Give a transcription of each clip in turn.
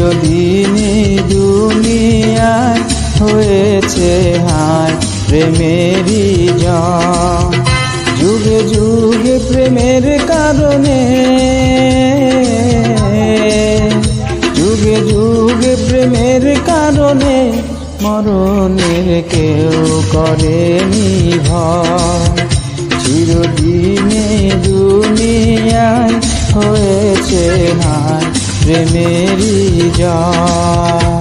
চিরদিনই দুনিয়ায় হয়েছে হায় প্রেমেরই জয়। যুগে যুগে প্রেমের কারণে, যুগে যুগে প্রেমের কারণে মরণের কেউ করেনি ভয়। চিরদিনে দুনিয়ায় হয়েছে হায় প্রেমেরই জয়।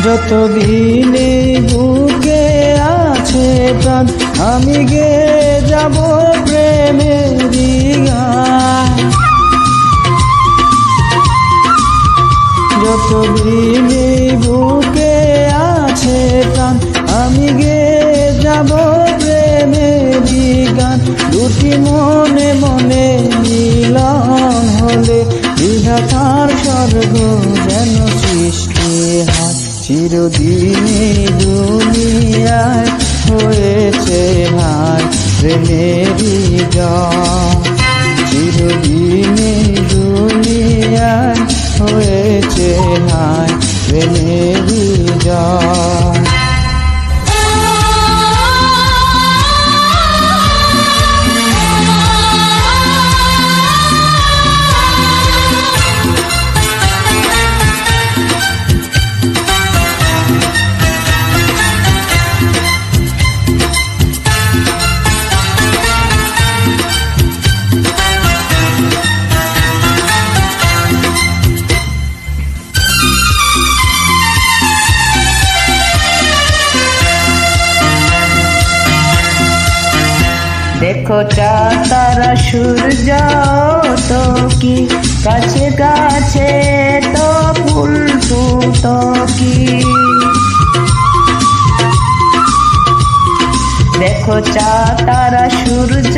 যতদিন এই বুকে আছে প্রাণ, আমি গেয়ে যাব প্রেমেরই গান। যতদিন এই বুকে আছে প্রাণ, আমি গেয়ে যাব প্রেমেরই গান। দুটি মনে মনে মিলন হলে বিধাতার স্বর্গ যেন সৃষ্টি হয়। চিরদিনই দুনিয়ায় হয়েছে হায় প্রেমেরই জয়। চিরদিনই দুনিয়ায় হয়েছে হায় প্রেমেরই জয়। দেখো চাঁদ তারা সূর্য তো কি কাছে কাছে তো ফুল ফুটো কি। দেখো চাঁদ তারা সূর্য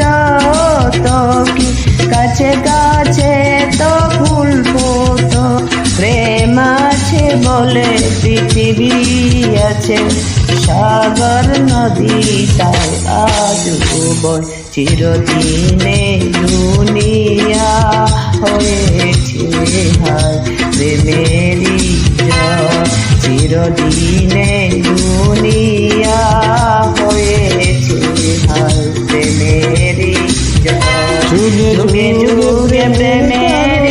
তো কি কাছে কাছে তো ফুল ফুটো। প্রেম আছে বলে পৃথিবী আছে, সাগর নদী তাই আজ বয়। চিরদিনে দুনিয়া হয়েছে হায় প্রেমেরই জয়। চিরদিনে দুনিয়া হয়েছে হায় প্রেমেরই জয়। যুগে যুগে প্রেমের